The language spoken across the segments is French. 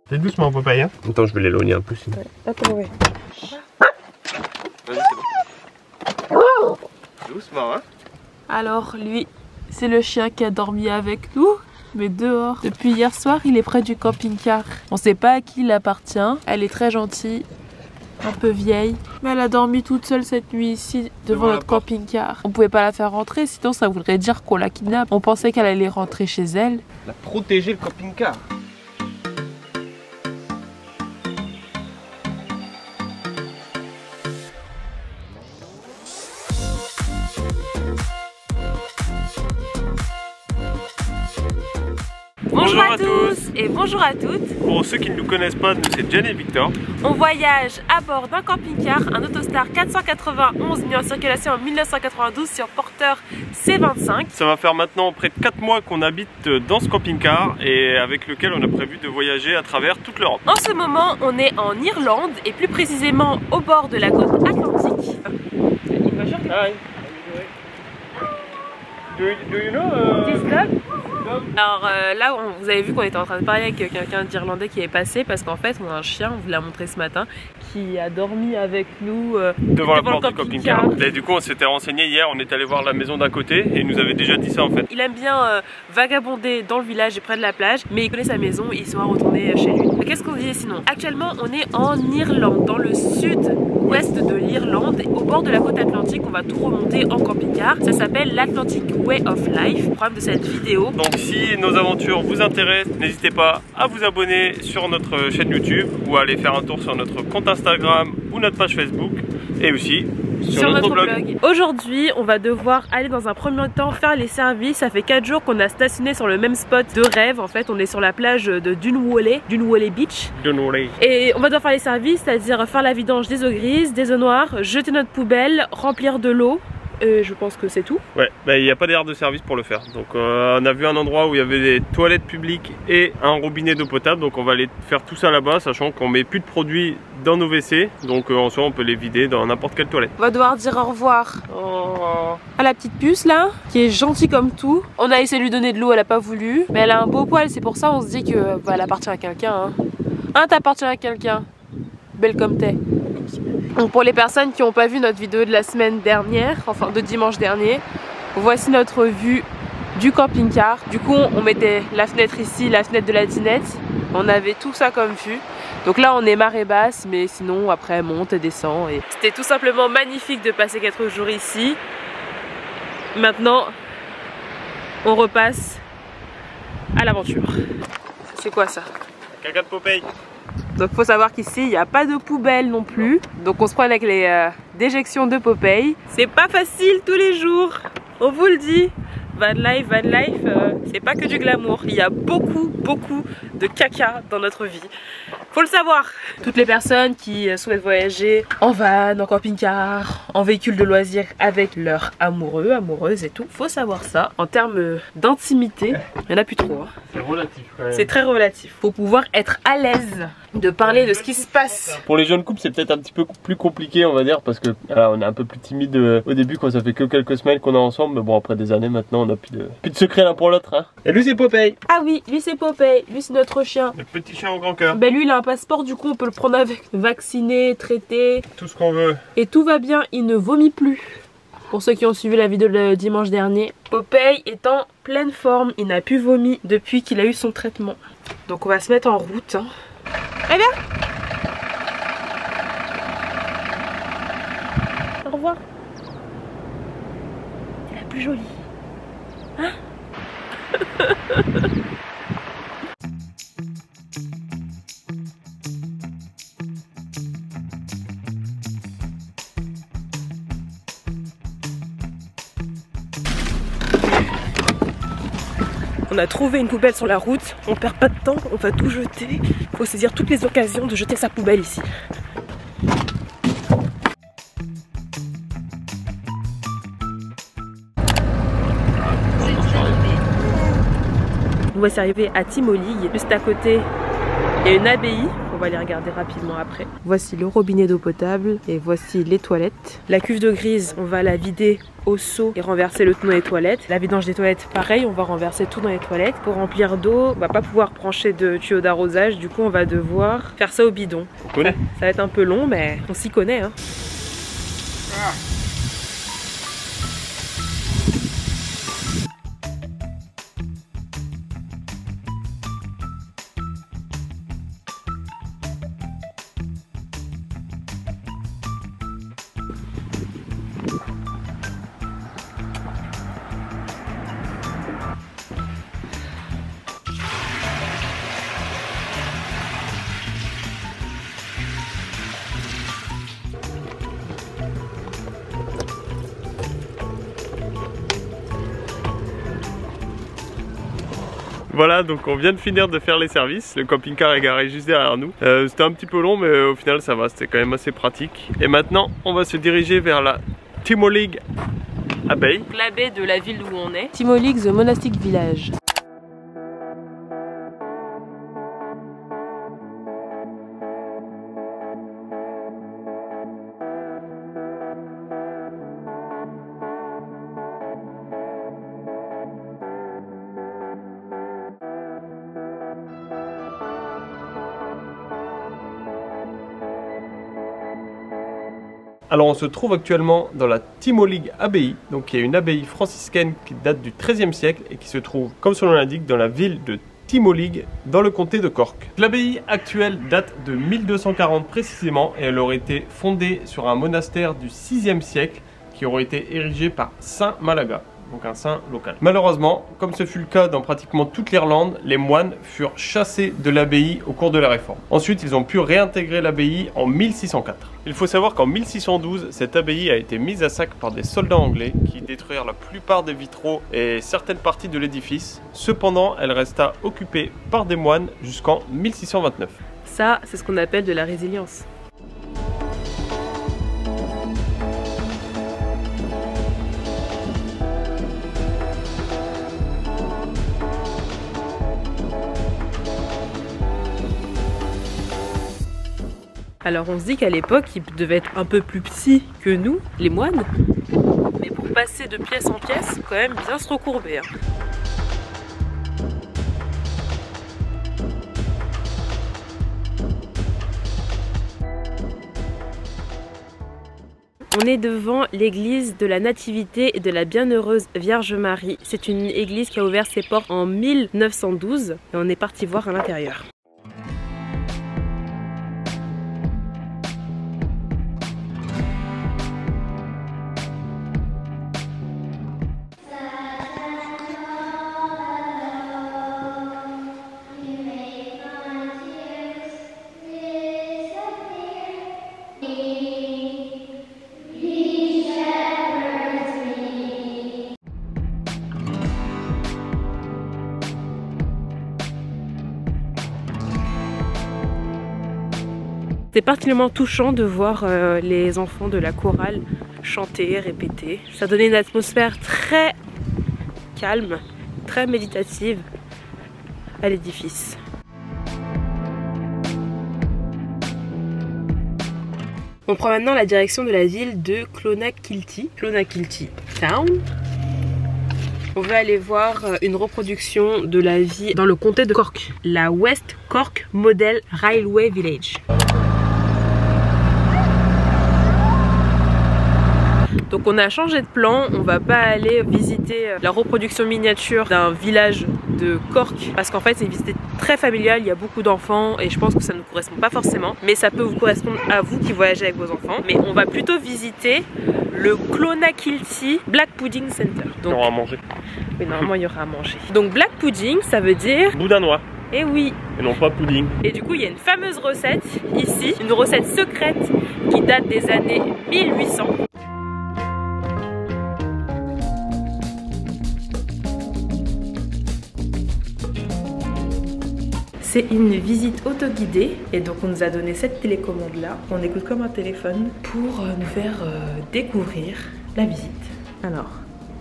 Fais doucement, Popeye. Hein. Attends, je vais l'éloigner un peu sinon. Ouais. Attends, ouais. Vas-y, c'est bon. Doucement, hein. Alors, lui, c'est le chien qui a dormi avec nous, mais dehors. Depuis hier soir, il est près du camping-car. On sait pas à qui il appartient. Elle est très gentille, un peu vieille, mais elle a dormi toute seule cette nuit ici devant notre camping-car. On pouvait pas la faire rentrer, sinon ça voudrait dire qu'on la kidnappe. On pensait qu'elle allait rentrer chez elle. Elle a protégé le camping-car. Bonjour à tous et bonjour à toutes. Pour ceux qui ne nous connaissent pas, nous c'est Jen et Victor. On voyage à bord d'un camping-car, un Autostar 491 mis en circulation en 1992 sur porteur C25. Ça va faire maintenant près de 4 mois qu'on habite dans ce camping-car et avec lequel on a prévu de voyager à travers toute l'Europe. En ce moment, on est en Irlande et plus précisément au bord de la côte atlantique. Hi. Do you know This dog? Alors là, vous avez vu qu'on était en train de parler avec quelqu'un d'Irlandais qui est passé parce qu'en fait, on a un chien, on vous l'a montré ce matin, qui a dormi avec nous devant la porte du camping-car. Et du coup, on s'était renseigné hier, on est allé voir la maison d'à côté et il nous avait déjà dit ça en fait. Il aime bien vagabonder dans le village et près de la plage, mais il connaît sa maison et il sera retourné chez lui. Qu'est-ce qu'on disait sinon? Actuellement, on est en Irlande, dans le sud-ouest de l'Irlande, au bord de la côte atlantique. On va tout remonter en camping-car. Ça s'appelle l'Atlantic Way of Life, le programme de cette vidéo. Donc si nos aventures vous intéressent, n'hésitez pas à vous abonner sur notre chaîne YouTube ou à aller faire un tour sur notre compte Instagram ou notre page Facebook et aussi sur notre blog. Aujourd'hui, on va devoir aller dans un premier temps faire les services. Ça fait 4 jours qu'on a stationné sur le même spot de rêve. En fait, on est sur la plage de Dunwoley Beach. Et on va devoir faire les services, c'est-à-dire faire la vidange des eaux grises, des eaux noires, jeter notre poubelle, remplir de l'eau. Je pense que c'est tout. Ouais, bah, il n'y a pas d'aire de service pour le faire. Donc on a vu un endroit où il y avait des toilettes publiques et un robinet d'eau potable. Donc on va aller faire tout ça là-bas, sachant qu'on met plus de produits dans nos WC. Donc en soi on peut les vider dans n'importe quelle toilette. On va devoir dire au revoir à la petite puce là, qui est gentille comme tout. On a essayé de lui donner de l'eau, elle a pas voulu. Mais elle a un beau poil, c'est pour ça on se dit que bah, elle appartient à quelqu'un. Hein, t'appartiens à quelqu'un. Belle comme t'es. Donc pour les personnes qui n'ont pas vu notre vidéo de la semaine dernière, enfin de dimanche dernier, voici notre vue du camping-car. Du coup on mettait la fenêtre ici, la fenêtre de la dinette. On avait tout ça comme vue. Donc là on est marée basse, mais sinon après elle monte et descend. Et c'était tout simplement magnifique de passer 4 jours ici. Maintenant on repasse à l'aventure. C'est quoi ça? Caca de Popeye. Donc faut savoir qu'ici il n'y a pas de poubelle non plus. Donc on se prend avec les déjections de Popeye. C'est pas facile tous les jours, on vous le dit. Van life, c'est pas que du glamour. Il y a beaucoup de caca dans notre vie. Faut le savoir. Toutes les personnes qui souhaitent voyager en van, en camping-car, en véhicule de loisirs avec leur amoureux, amoureuse et tout, faut savoir ça. En termes d'intimité, il n'y en a plus trop. Hein. C'est relatif quand même. C'est très relatif. Faut pouvoir être à l'aise de parler de ce qui se passe. Pour les jeunes couples c'est peut-être un petit peu plus compliqué on va dire parce que voilà, on est un peu plus timide au début quand ça fait que quelques semaines qu'on est ensemble, mais bon après des années maintenant on a plus de secret l'un pour l'autre. Hein. Et lui c'est Popeye. Ah oui, lui c'est Popeye, lui c'est notre chien. Le petit chien au grand cœur. Ben lui il a un passeport, du coup on peut le prendre avec. Vacciné, traité. Tout ce qu'on veut. Et tout va bien, il ne vomit plus. Pour ceux qui ont suivi la vidéo de dimanche dernier, Popeye est en pleine forme, il n'a plus vomi depuis qu'il a eu son traitement. Donc on va se mettre en route. Hein. Eh bien, au revoir. C'est la plus jolie. Hein? On a trouvé une poubelle sur la route, on perd pas de temps, on va tout jeter. Faut saisir toutes les occasions de jeter sa poubelle ici. On va s'arriver à Timoly, juste à côté il y a une abbaye, on va les regarder rapidement après. Voici le robinet d'eau potable et voici les toilettes. La cuve d'eau grise, on va la vider au seau et renverser le tout dans les toilettes. La vidange des toilettes, pareil, on va renverser tout dans les toilettes. Pour remplir d'eau, on va pas pouvoir brancher de tuyau d'arrosage, du coup on va devoir faire ça au bidon. On connaît. Ça va être un peu long, mais on s'y connaît, hein. Voilà, donc on vient de finir de faire les services. Le camping-car est garé juste derrière nous. C'était un petit peu long, mais au final ça va, c'était quand même assez pratique. Et maintenant, on va se diriger vers la Timolig Abbey. L'abbaye de la ville où on est. Timolig, the monastic village. Alors on se trouve actuellement dans la Timolig Abbey, donc il y a une abbaye franciscaine qui date du XIIIe siècle et qui se trouve, comme son nom l'indique, dans la ville de Timolig, dans le comté de Cork. L'abbaye actuelle date de 1240 précisément et elle aurait été fondée sur un monastère du VIe siècle qui aurait été érigé par Saint Malaga, donc un saint local. Malheureusement, comme ce fut le cas dans pratiquement toute l'Irlande, les moines furent chassés de l'abbaye au cours de la Réforme. Ensuite, ils ont pu réintégrer l'abbaye en 1604. Il faut savoir qu'en 1612, cette abbaye a été mise à sac par des soldats anglais qui détruirent la plupart des vitraux et certaines parties de l'édifice. Cependant, elle resta occupée par des moines jusqu'en 1629. Ça, c'est ce qu'on appelle de la résilience. Alors on se dit qu'à l'époque, ils devaient être un peu plus petits que nous, les moines. Mais pour passer de pièce en pièce, quand même bien se recourber. Hein. On est devant l'église de la Nativité et de la Bienheureuse Vierge Marie. C'est une église qui a ouvert ses portes en 1912 et on est parti voir à l'intérieur. C'est particulièrement touchant de voir les enfants de la chorale chanter, répéter. Ça donnait une atmosphère très calme, très méditative à l'édifice. On prend maintenant la direction de la ville de Clonakilty Town. On va aller voir une reproduction de la vie dans le comté de Cork, la West Cork Model Railway Village. Donc on a changé de plan, on va pas aller visiter la reproduction miniature d'un village de Cork parce qu'en fait c'est une visite très familiale, il y a beaucoup d'enfants et je pense que ça ne nous correspond pas forcément, mais ça peut vous correspondre à vous qui voyagez avec vos enfants. Mais on va plutôt visiter le Clonakilty Black Pudding Center. Donc, il y aura à manger. Oui, normalement il y aura à manger. Donc Black Pudding, ça veut dire boudin noir. Et oui. Et non pas pudding. Et du coup il y a une fameuse recette ici, une recette secrète qui date des années 1800. C'est une visite autoguidée et donc on nous a donné cette télécommande là, on écoute comme un téléphone pour nous faire découvrir la visite. Alors,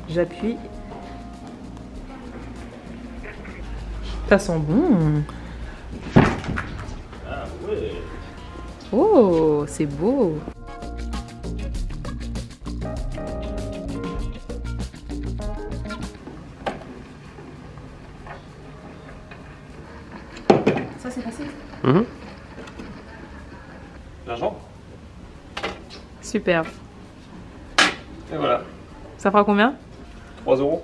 j'appuie. Ça sent bon. Ouais. Oh, c'est beau. Ça c'est facile. L'argent. Superbe. Et voilà. Ça fera combien? 3 €.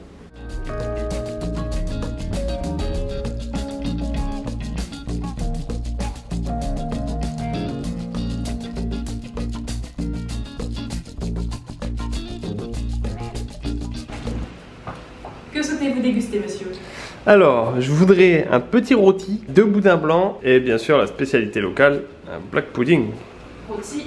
Que souhaitez-vous déguster, monsieur? Alors, je voudrais un petit rôti, 2 boudins blancs et bien sûr la spécialité locale, un black pudding. Rôti.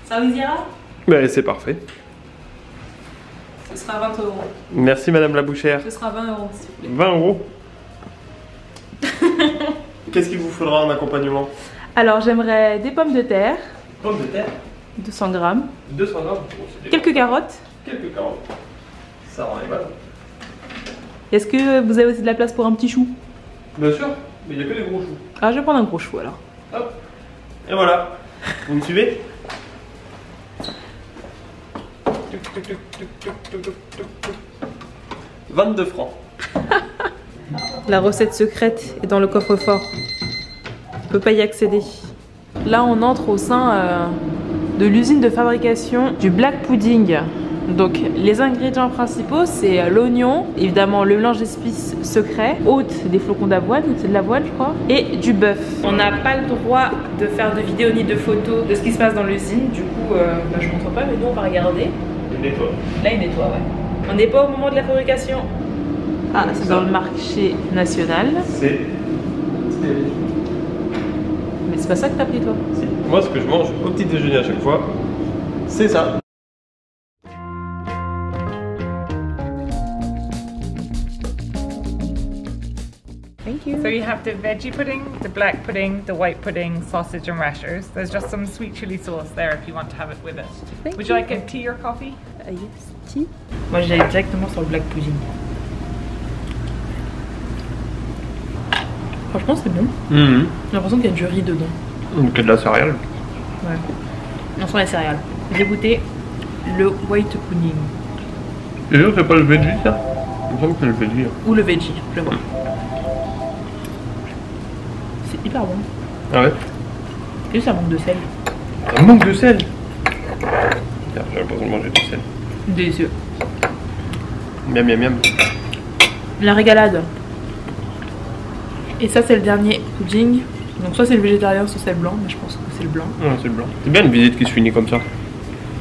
Ça vous ira? Ben, c'est parfait. Ce sera 20 €. Merci Madame la bouchère. Ce sera 20 €, s'il vous plaît. 20 €. Qu'est-ce qu'il vous faudra en accompagnement? Alors, j'aimerais des pommes de terre, Pommes de terre, 200 grammes, 200 grammes. quelques carottes. Quelques carottes. Ça rend les balles. Est-ce que vous avez aussi de la place pour un petit chou? Bien sûr, mais il n'y a que des gros choux. Ah, je vais prendre un gros chou alors. Hop. Et voilà. Vous me suivez? 22 francs. La recette secrète est dans le coffre-fort. On peut pas y accéder. Là, on entre au sein de l'usine de fabrication du black pudding. Donc, les ingrédients principaux, c'est l'oignon, évidemment le mélange d'épices secret, hôte des flocons d'avoine, c'est de l'avoine, je crois, et du bœuf. On n'a pas le droit de faire de vidéos ni de photos de ce qui se passe dans l'usine. Du coup, je montre pas, mais nous, on va regarder. Il nettoie. Là, il nettoie, ouais. On n'est pas au moment de la fabrication. Ah, c'est dans le marché national. C'est... Mais c'est pas ça que t'as pris, toi? Si. Moi, ce que je mange au petit déjeuner à chaque fois, c'est ça. Thank you. So you have the veggie pudding, the black pudding, the white pudding, sausage and rashers. There's just some sweet chili sauce there if you want to have it with it. Thank Would you like a tea or coffee? Yes, tea. Moi, j'allais directement sur le black pudding. Franchement, c'est bon. J'ai l'impression qu'il y a du riz dedans. Que de la céréale. Ouais. On sent les céréales. J'ai goûté le white pudding. Et sûr, c'est pas le veggie, ça? Il me semble que c'est le veggie. Ou le veggie, je le vois. C'est hyper bon. Ah ouais? Et ça manque de sel. Ça manque de sel. J'ai l'impression de manger du sel. Délicieux. Miam miam miam. La régalade. Et ça, c'est le dernier pudding. Donc soit c'est le végétarien, soit c'est le blanc, mais je pense que c'est le blanc. Ouais, c'est le blanc. C'est bien une visite qui se finit comme ça.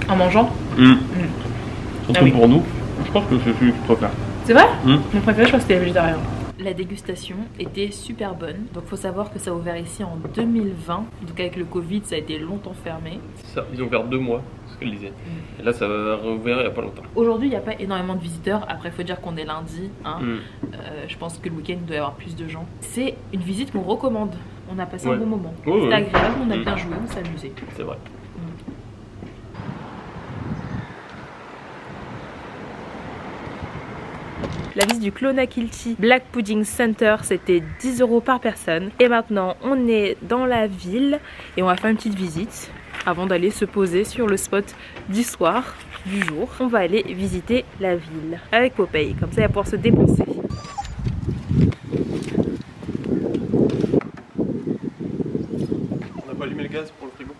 En mangeant. Surtout Ah oui. pour nous. Je pense que c'est celui que je préfère. C'est vrai? Mon préféré, je crois que c'était le végétarien. La dégustation était super bonne. Donc faut savoir que ça a ouvert ici en 2020. Donc avec le Covid, ça a été longtemps fermé. C'est ça, ils ont ouvert 2 mois, c'est ce qu'elle disait. Et là, ça va rouvrir il n'y a pas longtemps. Aujourd'hui, il n'y a pas énormément de visiteurs. Après, il faut dire qu'on est lundi. Hein. Je pense que le week-end, il doit y avoir plus de gens. C'est une visite qu'on recommande. On a passé un bon moment. C'était agréable, on a bien joué, on s'est amusé. C'est vrai. La visite du Clonakilty Black Pudding Center, c'était 10 € par personne. Et maintenant, on est dans la ville et on va faire une petite visite avant d'aller se poser sur le spot du soir, du jour. On va aller visiter la ville avec Popeye, comme ça il va pouvoir se dépenser. On n'a pas allumé le gaz pour le frigo.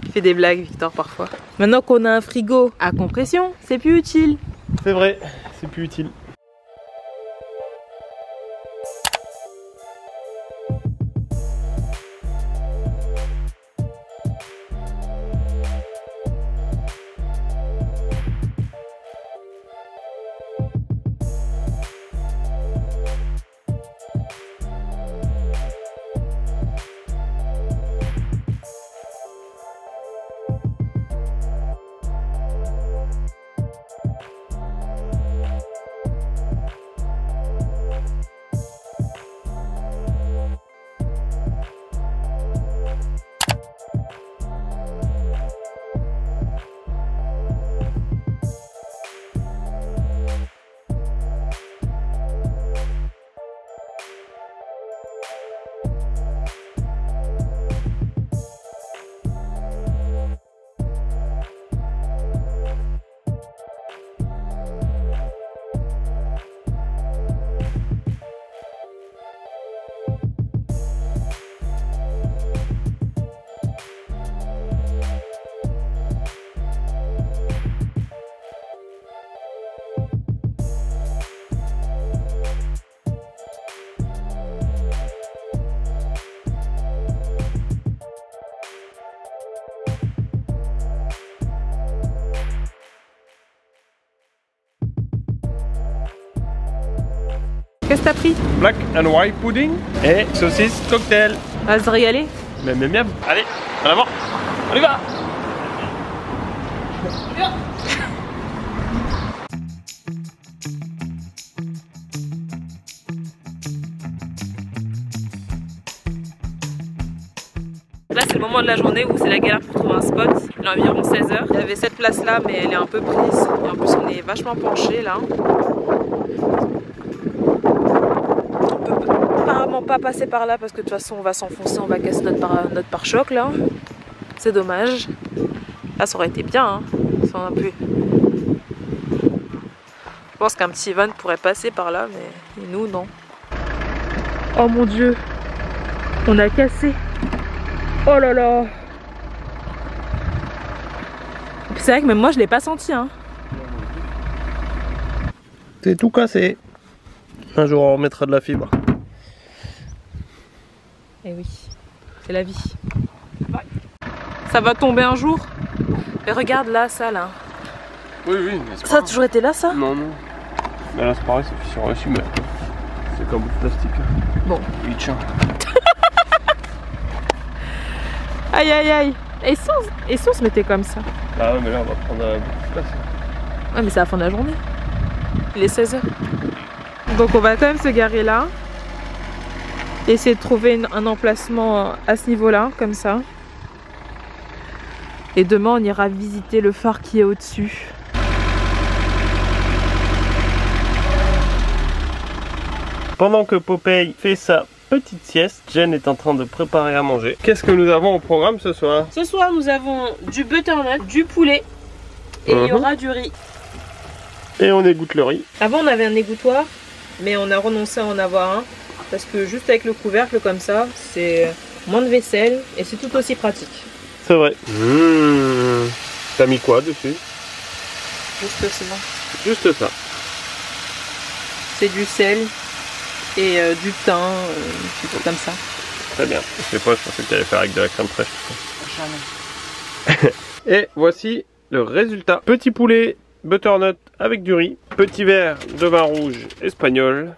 Il fait des blagues, Victor, parfois. Maintenant qu'on a un frigo à compression, c'est plus utile. C'est vrai, c'est plus utile. Qu'est-ce que t'as pris? Black and white pudding et saucisse cocktail. On va se régaler. Miam miam miam. Allez, en avant. On y va. Là c'est le moment de la journée où c'est la galère pour trouver un spot. Il est environ 16 h. Il y avait cette place là mais elle est un peu prise. Et en plus on est vachement penché là. On peut apparemment pas passer par là parce que de toute façon on va s'enfoncer, on va casser notre pare-choc là. C'est dommage. Là ça aurait été bien hein. Si on a pu. Je pense qu'un petit van pourrait passer par là mais nous non. Oh mon dieu. On a cassé. Oh là là. C'est vrai que même moi je l'ai pas senti hein. C'est tout cassé. Un jour on remettra de la fibre. Eh oui, c'est la vie. Ça va tomber un jour. Mais regarde là, ça là. Oui, oui. Mais Ça a toujours été là ça? Non, non. Mais là c'est pareil, c'est fissure reçue, mais c'est comme bout de plastique. Bon. Il tient. Aïe aïe aïe. Et si on se mettait comme ça? Ah ouais, mais là on va prendre beaucoup de place. Ouais, mais c'est la fin de la journée. Il est 16 h. Donc on va quand même se garer là. Essayer de trouver un emplacement à ce niveau-là, comme ça. Et demain on ira visiter le phare qui est au-dessus. Pendant que Popeye fait sa petite sieste, Jen est en train de préparer à manger. Qu'est-ce que nous avons au programme ce soir? Ce soir nous avons du butternut, du poulet et il y aura du riz. Et on égoutte le riz. Avant on avait un égouttoir, mais on a renoncé à en avoir un. Parce que juste avec le couvercle comme ça, c'est moins de vaisselle et c'est tout aussi pratique. C'est vrai. T'as mis quoi dessus? Juste ça. Juste ça. C'est du sel et du thym, un truc comme ça. Très bien. Je sais pas, je pensais que tu allais faire avec de la crème fraîche. Jamais. Et voici le résultat. Petit poulet, butternut avec du riz, petit verre de vin rouge espagnol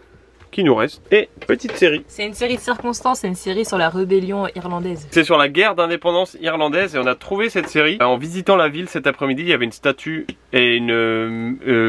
qui nous reste et petite série. C'est une série de circonstances, c'est une série sur la rébellion irlandaise. C'est sur la guerre d'indépendance irlandaise et on a trouvé cette série en visitant la ville cet après-midi. Il y avait une statue et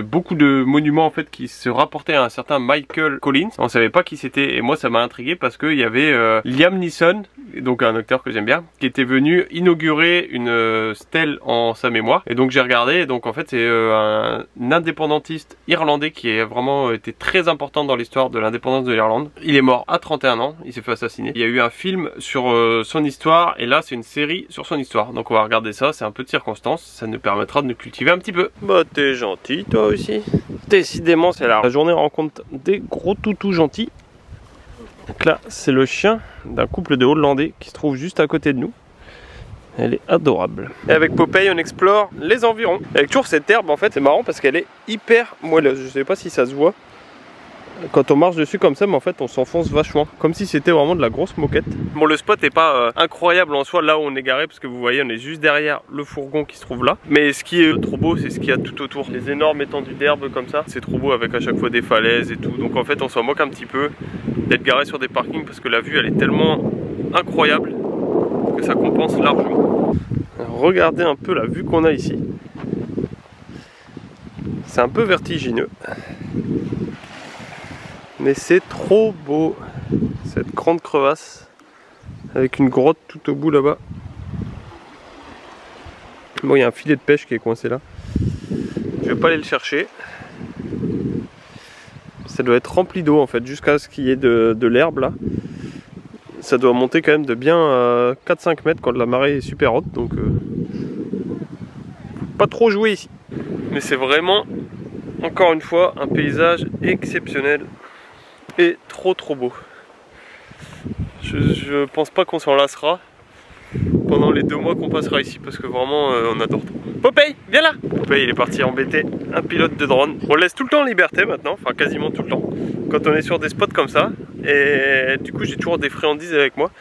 beaucoup de monuments en fait qui se rapportaient à un certain Michael Collins. On savait pas qui c'était et moi ça m'a intrigué parce qu'il y avait Liam Neeson, donc un acteur que j'aime bien, qui était venu inaugurer une stèle en sa mémoire. Et donc j'ai regardé et donc en fait c'est un indépendantiste irlandais qui a vraiment été très important dans l'histoire de l'indépendance de l'Irlande. Il est mort à 31 ans, il s'est fait assassiner. Il y a eu un film sur son histoire et là c'est une série sur son histoire. Donc on va regarder ça, c'est un peu de circonstance, ça nous permettra de nous cultiver un petit peu. Bah t'es gentil toi aussi. Décidément c'est la journée rencontre des gros toutous gentils. Donc là c'est le chien d'un couple de Hollandais qui se trouve juste à côté de nous. Elle est adorable. Et avec Popeye on explore les environs. Avec toujours cette herbe en fait, c'est marrant parce qu'elle est hyper moelleuse. Je sais pas si ça se voit quand on marche dessus comme ça, mais en fait on s'enfonce vachement, comme si c'était vraiment de la grosse moquette. Bon, le spot n'est pas incroyable en soi là où on est garé, parce que vous voyez on est juste derrière le fourgon qui se trouve là. Mais ce qui est trop beau, c'est ce qu'il y a tout autour, les énormes étendues d'herbe comme ça. C'est trop beau avec à chaque fois des falaises et tout. Donc en fait on s'en moque un petit peu d'être garé sur des parkings parce que la vue elle est tellement incroyable que ça compense largement. Regardez un peu la vue qu'on a ici. C'est un peu vertigineux. Mais c'est trop beau, cette grande crevasse avec une grotte tout au bout là-bas. Bon, il y a un filet de pêche qui est coincé là. Je vais pas aller le chercher. Ça doit être rempli d'eau en fait, jusqu'à ce qu'il y ait de l'herbe là. Ça doit monter quand même de bien 4-5 mètres quand la marée est super haute, donc pas trop jouer ici. Mais c'est vraiment, encore une fois, un paysage exceptionnel. Et trop beau. Je pense pas qu'on s'en lassera pendant les 2 mois qu'on passera ici parce que vraiment on adore tout. Popeye, viens là. Popeye il est parti embêter un pilote de drone. On le laisse tout le temps en liberté maintenant, enfin quasiment tout le temps, quand on est sur des spots comme ça. Et du coup j'ai toujours des friandises avec moi.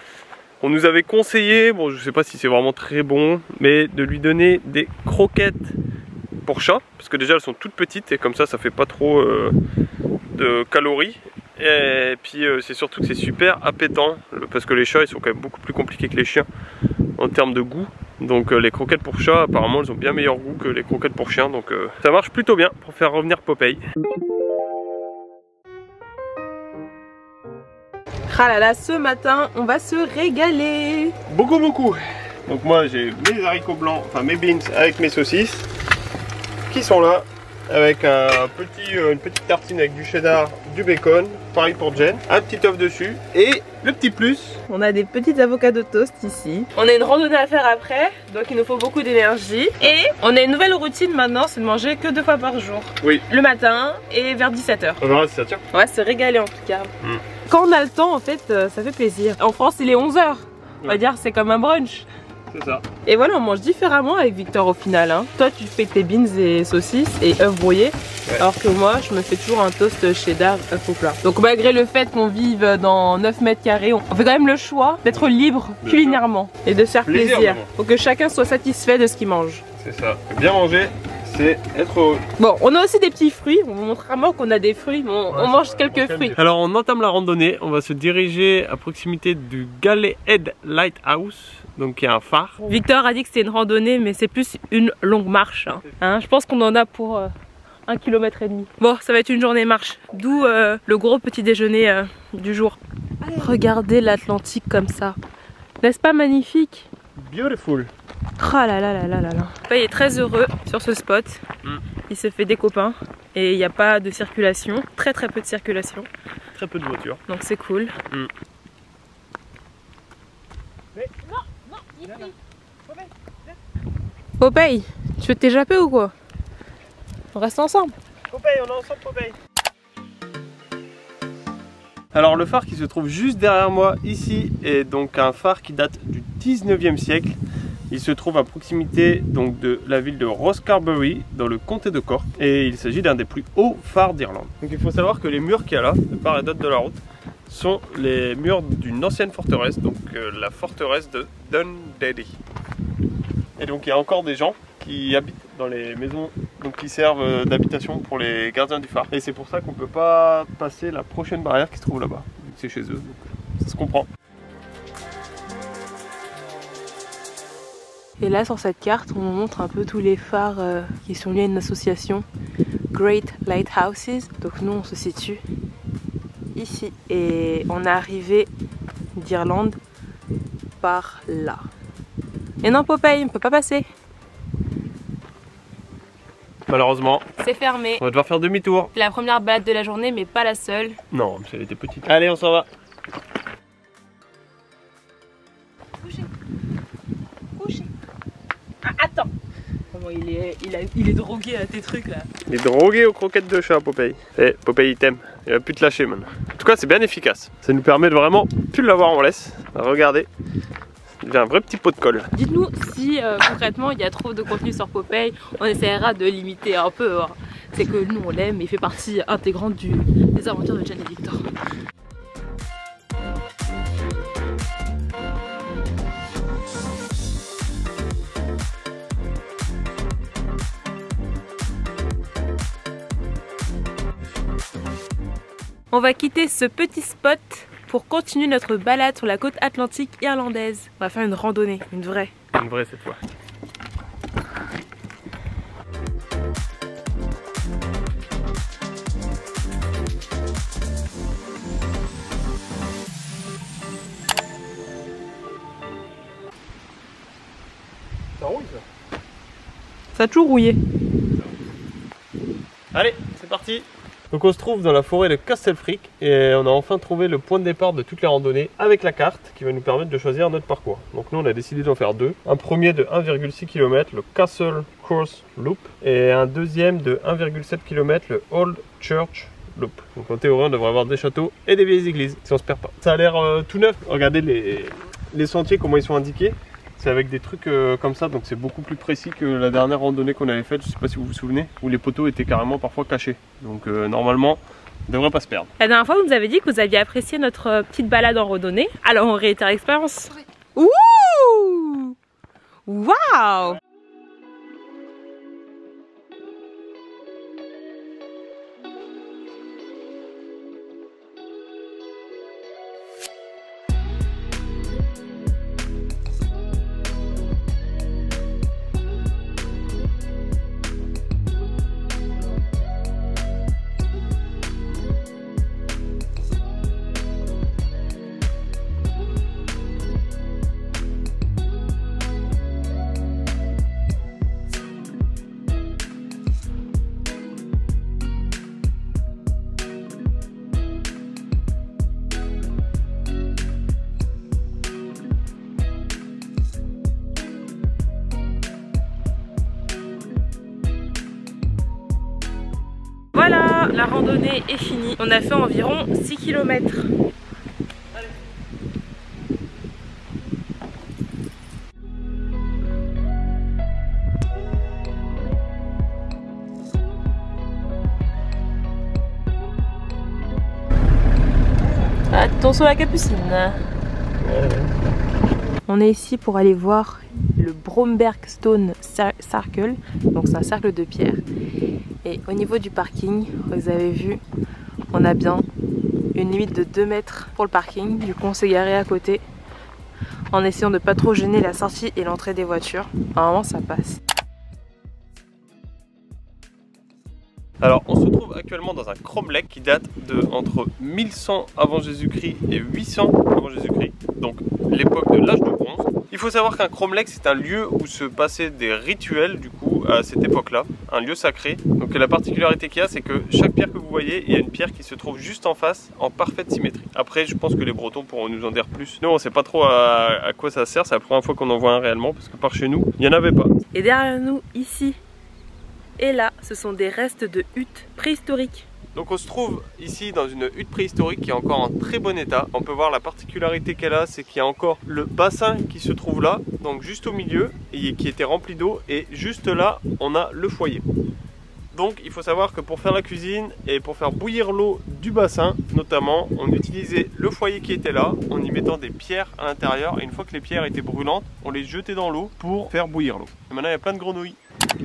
On nous avait conseillé, bon je sais pas si c'est vraiment très bon, mais de lui donner des croquettes pour chat, parce que déjà elles sont toutes petites et comme ça ça fait pas trop de calories. Et puis c'est surtout que c'est super appétant parce que les chats ils sont quand même beaucoup plus compliqués que les chiens en termes de goût. Donc les croquettes pour chats apparemment elles ont bien meilleur goût que les croquettes pour chiens. Donc ça marche plutôt bien pour faire revenir Popeye. Ah là là, ce matin on va se régaler. Beaucoup. Donc moi j'ai mes haricots blancs, enfin mes beans avec mes saucisses qui sont là. Avec une petite tartine avec du cheddar, du bacon, pareil pour Jen, un petit œuf dessus et le petit plus. On a des petites avocats de toast ici. On a une randonnée à faire après, donc il nous faut beaucoup d'énergie. Et on a une nouvelle routine maintenant, c'est de manger que 2 fois par jour. Oui. Le matin et vers 17h. On verra si ça tient. Ouais, c'est régalé en tout cas. Quand on a le temps, en fait, ça fait plaisir. En France, il est 11h. On va dire c'est comme un brunch. C'est ça. Et voilà, on mange différemment avec Victor au final. Hein. Toi, tu fais tes beans et saucisses et œufs brouillés. Ouais. Alors que moi, je me fais toujours un toast cheddar œuf au plat. Donc malgré le fait qu'on vive dans 9 mètres carrés, on fait quand même le choix d'être libre culinairement et de se faire plaisir. Faut que chacun soit satisfait de ce qu'il mange. C'est ça. Bien manger, c'est être heureux. Bon, on a aussi des petits fruits. On vous montrera moi qu'on a des fruits. On mange quelques fruits. Alors on entame la randonnée. On va se diriger à proximité du Galley Head Lighthouse. Donc il y a un phare. Victor a dit que c'était une randonnée, mais c'est plus une longue marche. Hein, je pense qu'on en a pour 1,5 km. Bon, ça va être une journée marche. D'où le gros petit déjeuner du jour. Regardez l'Atlantique comme ça. N'est-ce pas magnifique? Beautiful. Oh là là là là là là. Il est très heureux sur ce spot. Il se fait des copains et il n'y a pas de circulation. Très peu de circulation. Très peu de voitures. Donc c'est cool. Popeye, tu veux t'échapper ou quoi? On reste ensemble. Popeye, on est ensemble Popeye. Alors le phare qui se trouve juste derrière moi ici est donc un phare qui date du 19e siècle. Il se trouve à proximité donc de la ville de Rosscarbery dans le comté de Cork et il s'agit d'un des plus hauts phares d'Irlande. Donc il faut savoir que les murs qu'il y a là, de part et d'autre de la route, sont les murs d'une ancienne forteresse, donc la forteresse de Dundaley. Et donc il y a encore des gens qui habitent dans les maisons donc, qui servent d'habitation pour les gardiens du phare. Et c'est pour ça qu'on ne peut pas passer la prochaine barrière qui se trouve là-bas. C'est chez eux, donc ça se comprend. Et là sur cette carte, on montre un peu tous les phares qui sont liés à une association, Great Lighthouses. Donc nous on se situe ici et on est arrivé d'Irlande par là. Et non Popeye, on peut pas passer. Malheureusement, c'est fermé. On va devoir faire demi-tour. C'est la première balade de la journée mais pas la seule. Non, parce qu'elle était petite. Allez, on s'en va. Couché. Ah, attends. Comment il est drogué à tes trucs là. Il est drogué aux croquettes de chat, Popeye. Eh, Popeye il t'aime. Il va plus te lâcher maintenant. En tout cas, c'est bien efficace. Ça nous permet de vraiment plus l'avoir en laisse. Regardez. Il y a un vrai petit pot de colle. Dites-nous si concrètement il y a trop de contenu sur Popeye, on essaiera de limiter un peu. Hein. C'est que nous on l'aime et il fait partie intégrante des aventures de Jen et Victor. On va quitter ce petit spot pour continuer notre balade sur la côte atlantique irlandaise. On va faire une randonnée, une vraie. Une vraie cette fois. Ça rouille ça. Ça a toujours rouillé. Allez, c'est parti. Donc on se trouve dans la forêt de Castlefreak et on a enfin trouvé le point de départ de toutes les randonnées avec la carte qui va nous permettre de choisir notre parcours. Donc nous on a décidé d'en faire deux. Un premier de 1,6 km, le Castle Course Loop, et un deuxième de 1,7 km, le Old Church Loop. Donc en théorie on devrait avoir des châteaux et des vieilles églises si on se perd pas. Ça a l'air tout neuf. Regardez les sentiers, comment ils sont indiqués. C'est avec des trucs comme ça, donc c'est beaucoup plus précis que la dernière randonnée qu'on avait faite, je sais pas si vous vous souvenez, où les poteaux étaient carrément parfois cachés. Donc normalement, on ne devrait pas se perdre. La dernière fois, vous nous avez dit que vous aviez apprécié notre petite balade en randonnée. Alors on réitère l'expérience. Ouh! Waouh! Voilà, la randonnée est finie. On a fait environ 6 km. Attention à la capucine. On est ici pour aller voir le Bromberg Stone Circle. Donc c'est un cercle de pierre. Et au niveau du parking, vous avez vu, on a bien une limite de 2 mètres pour le parking. Du coup on s'est garé à côté en essayant de pas trop gêner la sortie et l'entrée des voitures. Normalement ça passe. Alors on se trouve actuellement dans un cromlech qui date de entre 1100 avant Jésus-Christ et 800 avant Jésus-Christ, donc l'époque de l'âge de bronze. Il faut savoir qu'un cromlech c'est un lieu où se passaient des rituels du coup à cette époque-là, un lieu sacré. Donc la particularité qu'il y a c'est que chaque pierre que vous voyez, il y a une pierre qui se trouve juste en face en parfaite symétrie. Après je pense que les Bretons pourront nous en dire plus. Nous on sait pas trop à quoi ça sert, c'est la première fois qu'on en voit un réellement parce que par chez nous il n'y en avait pas. Et derrière nous ici et là, ce sont des restes de huttes préhistoriques. Donc on se trouve ici dans une hutte préhistorique qui est encore en très bon état. On peut voir la particularité qu'elle a, c'est qu'il y a encore le bassin qui se trouve là, donc juste au milieu, et qui était rempli d'eau, et juste là, on a le foyer. Donc il faut savoir que pour faire la cuisine et pour faire bouillir l'eau du bassin, notamment, on utilisait le foyer qui était là, en y mettant des pierres à l'intérieur, et une fois que les pierres étaient brûlantes, on les jetait dans l'eau pour faire bouillir l'eau. Et maintenant il y a plein de grenouilles.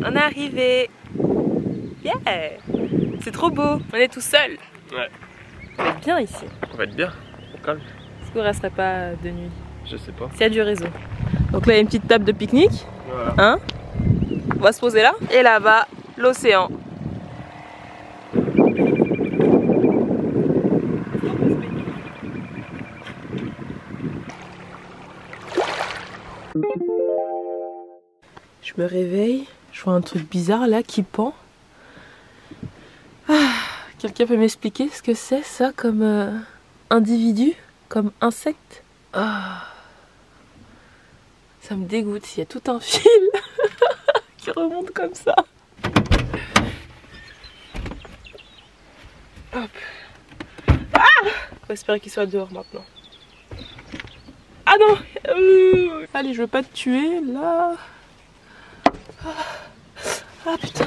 On est arrivé. Yeah. C'est trop beau. On est tout seul. Ouais. On va être bien ici. On va être bien. Au calme. Est-ce qu'on resterait pas de nuit? Je sais pas. S'il y a du réseau. Donc là il y a une petite table de pique-nique. Voilà. Hein? On va se poser là. Et là-bas, l'océan. Je me réveille, je vois un truc bizarre là qui pend. Ah, quelqu'un peut m'expliquer ce que c'est ça comme individu, comme insecte? Ah, ça me dégoûte, il y a tout un fil qui remonte comme ça. Hop. Ah, on va espérer qu'il soit dehors maintenant. Ah non, allez, je veux pas te tuer là. Ah putain.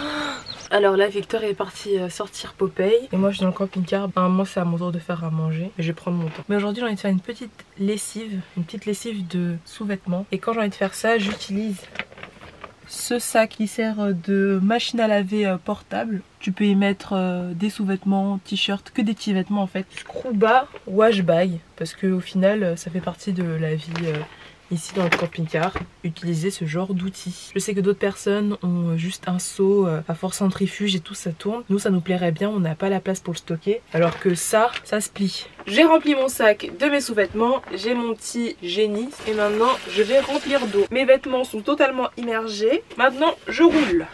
Alors là Victor est parti sortir Popeye et moi je suis dans le camping-car. Moi c'est à mon tour de faire à manger et je vais prendre mon temps. Mais aujourd'hui j'ai envie de faire une petite lessive de sous-vêtements. Et quand j'ai envie de faire ça, j'utilise ce sac qui sert de machine à laver portable. Tu peux y mettre des sous-vêtements, t-shirts, que des petits vêtements en fait. Screwba wash bag parce que au final ça fait partie de la vie ici dans le camping-car, utiliser ce genre d'outils. Je sais que d'autres personnes ont juste un seau à force centrifuge et tout ça tourne. Nous ça nous plairait bien, on n'a pas la place pour le stocker. Alors que ça se plie. J'ai rempli mon sac de mes sous-vêtements, j'ai mon petit génie et maintenant je vais remplir d'eau. Mes vêtements sont totalement immergés. Maintenant je roule.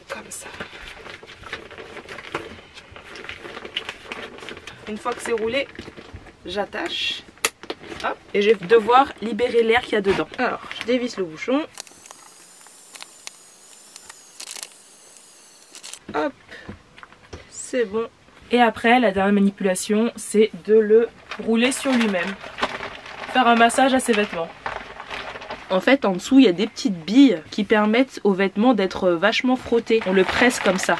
Comme ça. Une fois que c'est roulé, j'attache. Hop, et je vais devoir libérer l'air qu'il y a dedans. Alors, je dévisse le bouchon. Hop, c'est bon. Et après, la dernière manipulation, c'est de le rouler sur lui-même. Faire un massage à ses vêtements. En fait, en dessous, il y a des petites billes qui permettent aux vêtements d'être vachement frottés. On le presse comme ça.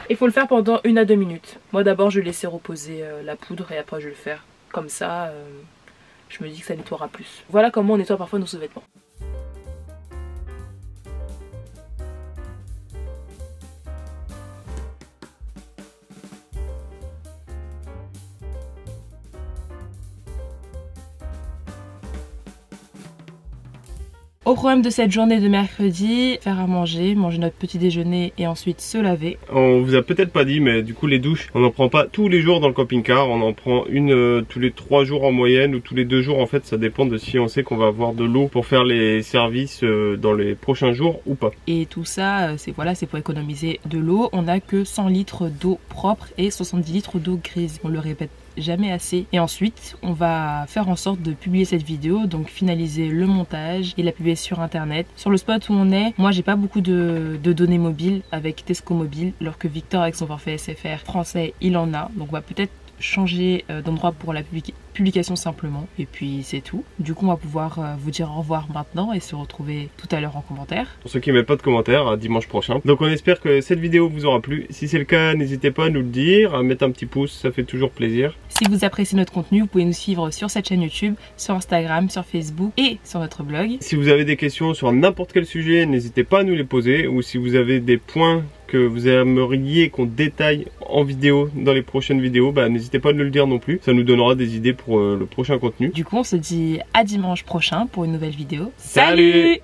Il faut le faire pendant 1 à 2 minutes. Moi d'abord je vais laisser reposer la poudre et après je vais le faire. Comme ça, je me dis que ça nettoiera plus. Voilà comment on nettoie parfois nos sous-vêtements. Au programme de cette journée de mercredi, faire à manger, manger notre petit déjeuner et ensuite se laver. On vous a peut-être pas dit, mais du coup les douches, on n'en prend pas tous les jours dans le camping-car, on en prend une tous les 3 jours en moyenne ou tous les 2 jours en fait, ça dépend de si on sait qu'on va avoir de l'eau pour faire les services dans les prochains jours ou pas. Et tout ça, c'est pour économiser de l'eau. On n'a que 100 litres d'eau propre et 70 litres d'eau grise. On le répète jamais assez. Et ensuite, on va faire en sorte de publier cette vidéo, donc finaliser le montage et la publier sur internet. Sur le spot où on est, moi j'ai pas beaucoup de données mobiles avec Tesco Mobile, alors que Victor avec son forfait SFR français, il en a. Donc on va peut-être changer d'endroit pour la publication simplement, et puis c'est tout. Du coup on va pouvoir vous dire au revoir maintenant et se retrouver tout à l'heure en commentaire. Pour ceux qui mettent pas de commentaires, à dimanche prochain. Donc on espère que cette vidéo vous aura plu. Si c'est le cas, n'hésitez pas à nous le dire, à mettre un petit pouce, ça fait toujours plaisir. Si vous appréciez notre contenu, vous pouvez nous suivre sur cette chaîne YouTube, sur Instagram, sur Facebook et sur notre blog. Si vous avez des questions sur n'importe quel sujet, n'hésitez pas à nous les poser, ou si vous avez des points que vous aimeriez qu'on détaille en vidéo dans les prochaines vidéos, bah, n'hésitez pas à nous le dire non plus, ça nous donnera des idées pour le prochain contenu. Du coup on se dit à dimanche prochain pour une nouvelle vidéo. Salut!